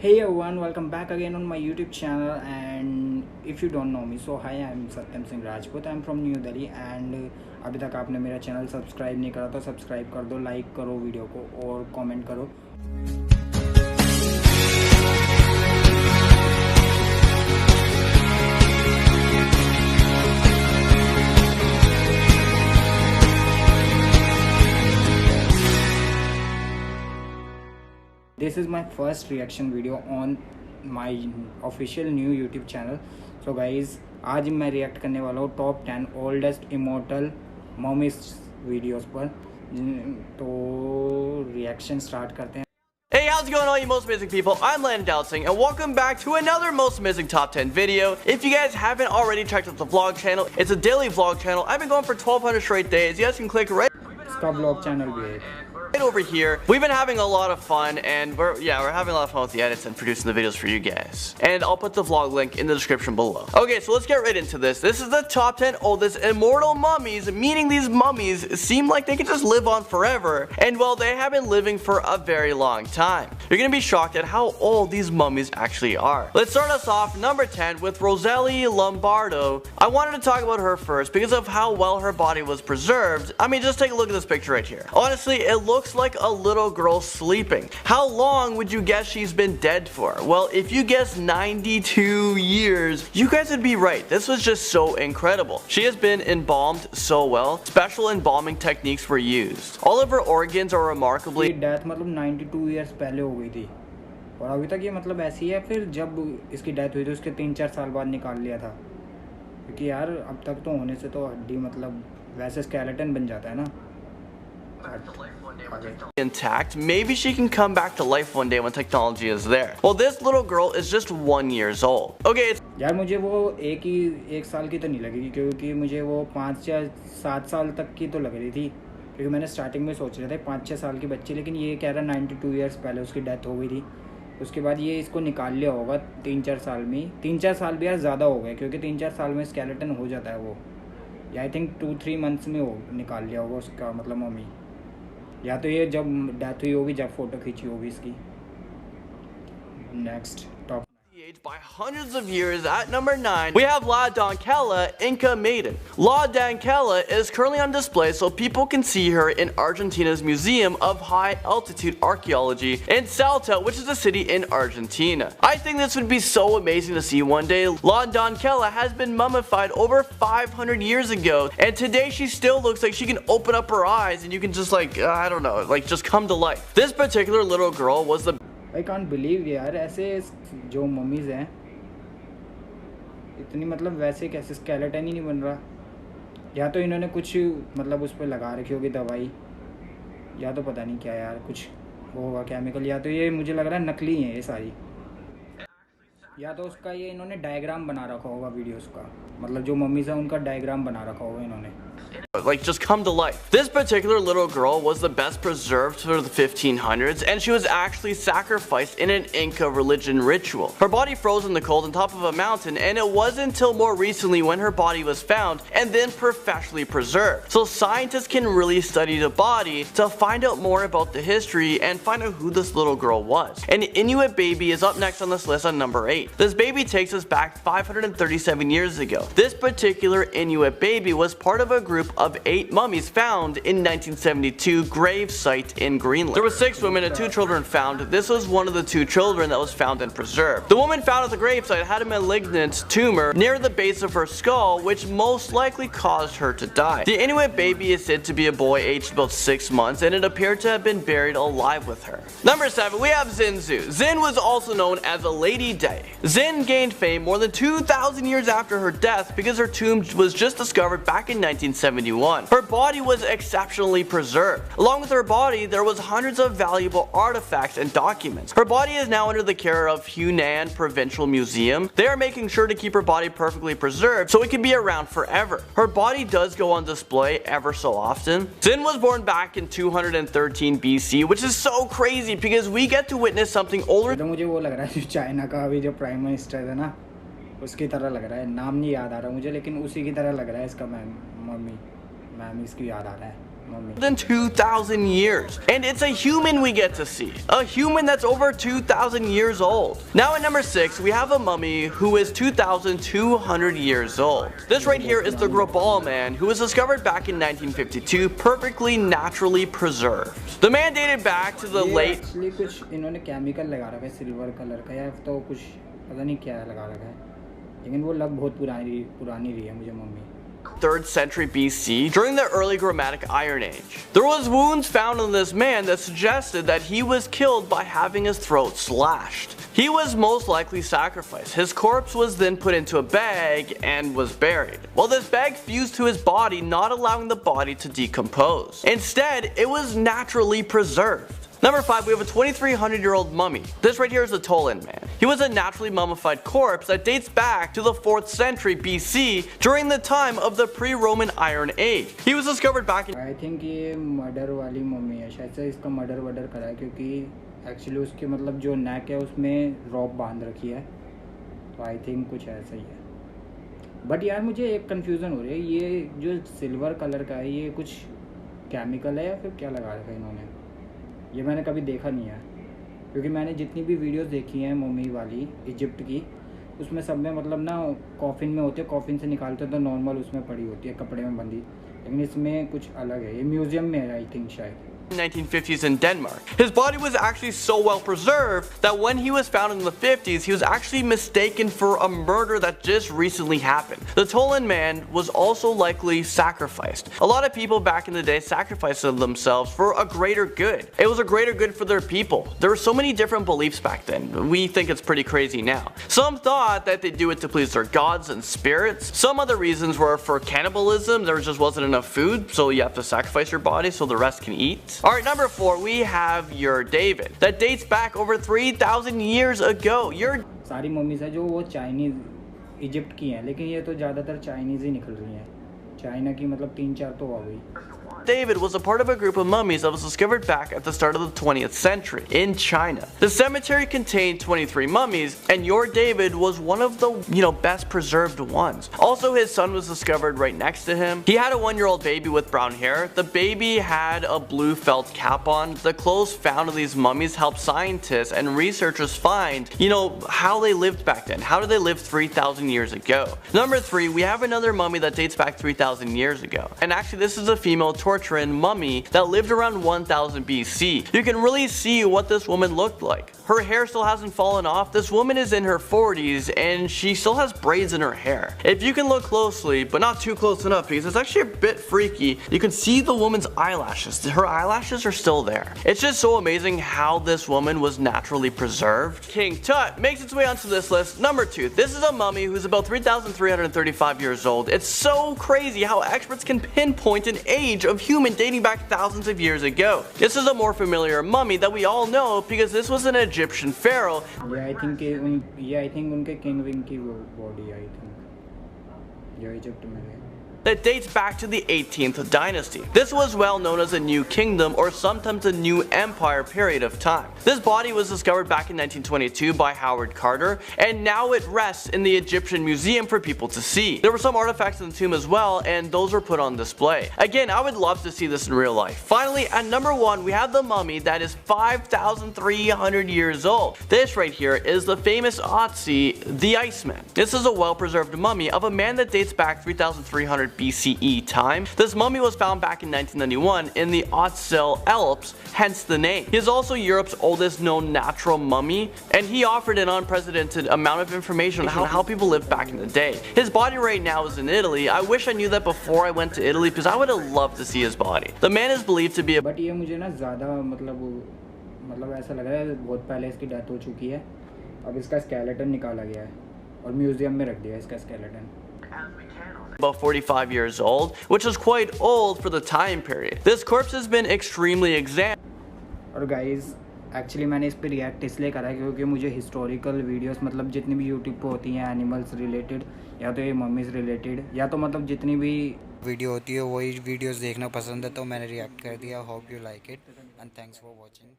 Hey everyone, welcome back again on my YouTube channel. And if you don't know me, so hi, I'm Satyam Singh Rajput. I'm from New Delhi and अभी तक आपने मेरा channel subscribe नहीं करा तो subscribe कर दो, like करो वीडियो को और कमेंट करो। This is my first reaction video on my official new YouTube channel. So guys, आज मैं रिएक्ट करने वाला हूँ top 10 oldest immortal mommies videos पर। तो रिएक्शन स्टार्ट करते हैं। Hey, how's it going, all you most amazing people? I'm Singh, and welcome back to another most amazing top 10 video. If you guys haven't already checked out the vlog channel, it's a daily vlog channel. I've been going for 1,200 straight days. You guys can click right. इसका vlog channel भी है। Right over here. We've been having a lot of fun, and we're having a lot of fun with the edits and producing the videos for you guys. And I'll put the vlog link in the description below. Okay, so let's get right into this. This is the top 10 oldest immortal mummies, meaning these mummies seem like they can just live on forever, and well, they have been living for a very long time. You're gonna be shocked at how old these mummies actually are. Let's start us off number 10 with Rosalia Lombardo. I wanted to talk about her first because of how well her body was preserved. I mean, just take a look at this picture right here. Honestly, it looks like a little girl sleeping. How long would you guess she's been dead for? Well, if you guess 92 years, you guys would be right. This was just so incredible. She has been embalmed so well. Special embalming techniques were used. All of her organs are remarkably death मतलब 92 years पहले हो गई थी और अभी तक ये मतलब ऐसी है। फिर जब इसकी डेथ हुई तो उसके 3-4 साल बाद निकाल लिया था, क्योंकि यार अब तक तो होने से तो हड्डी मतलब वैसे स्केलेटन बन जाता है ना। intact. Maybe she can come back to life one day when technology is there. Well, this little girl is just 1 year old. Okay, यार मुझे वो एक साल की तो नहीं लगी, क्योंकि मुझे वो 5 या 7 साल तक की तो लग रही थी, क्योंकि मैंने स्टार्टिंग में सोच रहा था 5-6 साल की बच्ची, लेकिन ये कह रहा 92 इयर्स पहले उसकी डेथ हो गई थी। उसके बाद ये इसको निकाल लिया होगा 3-4 साल में। 3-4 साल भी यार ज़्यादा हो गए, क्योंकि 3-4 साल में स्केलेटन हो जाता है वो, या आई थिंक 2-3 मंथ्स में हो निकाल लिया होगा उसका मतलब मम्मी, या तो ये जब डेथ हुई होगी, जब फोटो खींची होगी इसकी। Next top by hundreds of years. At number 9, we have Kella, Inka Maiden. Kella is currently on display so people can see her in Argentina's Museum of High Altitude Archaeology in Salta, which is a city in Argentina. I think this would be so amazing to see one day. Kella has been mummified over 500 years ago, and today she still looks like she can open up her eyes and you can just I don't know, just come to life. This particular little girl was the I can't believe यार, ऐसे जो mummy's हैं इतनी मतलब वैसे कैसे skeleton ही नहीं बन रहा। या तो इन्होंने कुछ मतलब उस पर लगा रखी होगी दवाई, या तो पता नहीं क्या यार, कुछ होगा केमिकल, या तो ये मुझे लग रहा है नकली हैं ये सारी, या तो उसका ये इन्होंने डायग्राम बना रखा होगा वीडियोस का, मतलब जो मम्मीज़ हैं उनका डायग्राम बना रखा होगा इन्होंने। just come to life. This particular little girl was the best preserved for the 1500s, and she was actually sacrificed in an Inca religion ritual. Her body froze in the cold on top of a mountain, and it wasn't until more recently when her body was found and then professionally preserved. So scientists can really study the body to find out more about the history and find out who this little girl was. And Inuit Baby is up next on this list on number 8. This baby takes us back 537 years ago. This particular Inuit baby was part of a group of 8 mummies found in 1972 grave site in Greenland. There were 6 women and 2 children found. This was one of the 2 children that was found and preserved. The woman found at the grave site had a malignant tumor near the base of her skull, which most likely caused her to die. The Inuit baby is said to be a boy aged about 6 months, and it appeared to have been buried alive with her. Number 7, we have Zinzu. Zin was also known as a Lady Day. Zin gained fame more than 2,000 years after her death because her tomb was just discovered back in 1971. Her body was exceptionally preserved. Along with her body, there was hundreds of valuable artifacts and documents. Her body is now under the care of Hunan Provincial Museum. They are making sure to keep her body perfectly preserved so it can be around forever. Her body does go on display ever so often. Zin was born back in 213 BC, which is so crazy because we get to witness something older. तो मुझे वो लग रहा है China का अभी जो prime minister है ना, उसकी तरह लग रहा है। नाम नहीं याद आ रहा मुझे, लेकिन उसी की तरह लग रहा है इसका मैम इसकी याद आ रहा है। than 2,000 years, and it's a human we get to see, a human that's over 2,000 years old. Now at number 6 we have a mummy who is 2,200 years old. This right here is the Grabal man, who was discovered back in 1952, perfectly naturally preserved. The man dated back to the late कुछ इन्होंने chemical लगा रखा है silver colour का, या तो कुछ पता नहीं क्या लगा रखा है, लेकिन वो लग बहुत पुरानी रही है मुझे mummy. 3rd century BC, during the early Chromatic Iron Age. There was wounds found on this man that suggested that he was killed by having his throat slashed. He was most likely sacrificed. His corpse was then put into a bag and was buried. Well, this bag fused to his body, not allowing the body to decompose. Instead, it was naturally preserved. Number 5, we have a 2,300-year-old mummy. This right here is the Tolan man. He was a naturally mummified corpse that dates back to the 4th century BC, during the time of the pre-Roman Iron Age. He was discovered back in... I think ये murder वाली mummy है, शायद से इसका murder करा है, क्योंकि actually उसके मतलब जो नेक है उसमें रॉप बांध रखी है, तो आई थिंक कुछ ऐसा ही है। बट यार मुझे एक कन्फ्यूज़न हो रही है, ये जो सिल्वर कलर का है ये कुछ केमिकल है या फिर क्या लगा रखा है इन्होंने? ये मैंने कभी देखा नहीं है, क्योंकि मैंने जितनी भी वीडियोस देखी हैं मम्मी वाली इजिप्ट की, उसमें सब में मतलब ना कॉफिन में होते हैं, कॉफिन से निकालते हैं तो नॉर्मल उसमें पड़ी होती है कपड़े में बंधी, लेकिन इसमें कुछ अलग है। ये म्यूजियम में है आई थिंक शायद। 1950s in Denmark. His body was actually so well preserved that when he was found in the 50s, he was actually mistaken for a murder that just recently happened. The Tolan man was also likely sacrificed. A lot of people back in the day sacrificed themselves for a greater good. It was a greater good for their people. There were so many different beliefs back then. We think it's pretty crazy now. Some thought that they do it to please their gods and spirits. Some other reasons were for cannibalism. There just wasn't enough food, so you have to sacrifice your body so the rest can eat. Alright, number 4, we have your David. That dates back over 3,000 years ago. सारी mummy's है जो वो Chinese Egypt की हैं, लेकिन ये तो ज़्यादातर चाइनीज़ ही निकल रही हैं। चाइना की मतलब 3-4 तो हो गई। David was a part of a group of mummies that was discovered back at the start of the 20th century in China. The cemetery contained 23 mummies, and your David was one of the, best preserved ones. Also, his son was discovered right next to him. He had a 1-year-old baby with brown hair. The baby had a blue felt cap on. The clothes found of these mummies helped scientists and researchers find, how they lived back then. How did they live 3,000 years ago? Number 3, we have another mummy that dates back 3,000 years ago. And actually, this is a female Torturan mummy that lived around 1000 BC. You can really see what this woman looked like. Her hair still hasn't fallen off. This woman is in her 40s and she still has braids in her hair. If you can look closely, but not too close enough because it's actually a bit freaky, you can see the woman's eyelashes. Her eyelashes are still there. It's just so amazing how this woman was naturally preserved. King Tut makes its way onto this list. Number 2, this is a mummy who's about 3,335 years old. It's so crazy how experts can pinpoint an age of human dating back thousands of years ago. This is a more familiar mummy that we all know because this was an Egyptian pharaoh. Yeah, I think उनके king wing की body I think जो Egypt में है. That dates back to the 18th dynasty. This was well known as a new kingdom or sometimes a new empire period of time. This body was discovered back in 1922 by Howard Carter, and now it rests in the Egyptian Museum for people to see. There were some artifacts in the tomb as well, and those were put on display. Again, I would love to see this in real life. Finally, at number 1, we have the mummy that is 5,300 years old. This right here is the famous Otzi, the Iceman. This is a well-preserved mummy of a man that dates back 3,300 BCE time. This mummy was found back in 1991 in the Otzi Alps, hence the name. He is also Europe's oldest known natural mummy, and he offered an unprecedented amount of information on how people lived back in the day. His body right now is in Italy. I wish I knew that before I went to Italy because I would have loved to see his body. The man is believed to be a... But ये मुझे ना ज़्यादा मतलब ऐसा लग रहा है बहुत पहले इसकी डेथ हो चुकी है. अब इसका स्केलेटन निकाला गया है और म्यूजियम में रख दिया है इसका skeleton. About 45 years old, which is quite old for the time period. This corpse has been extremely examined. और guys, एक्चुअली मैंने इस पे रिएक्ट इसलिए करा क्योंकि मुझे हिस्टोरिकल वीडियोस मतलब जितनी भी यूट्यूब पे होती हैं एनिमल्स रिलेटेड या तो ये मम्मीज़ रिलेटेड या तो मतलब जितनी भी वीडियो होती है वही वीडियोस देखना पसंद है, तो मैंने रिएक्ट कर दिया. Hope you like it and thanks for watching.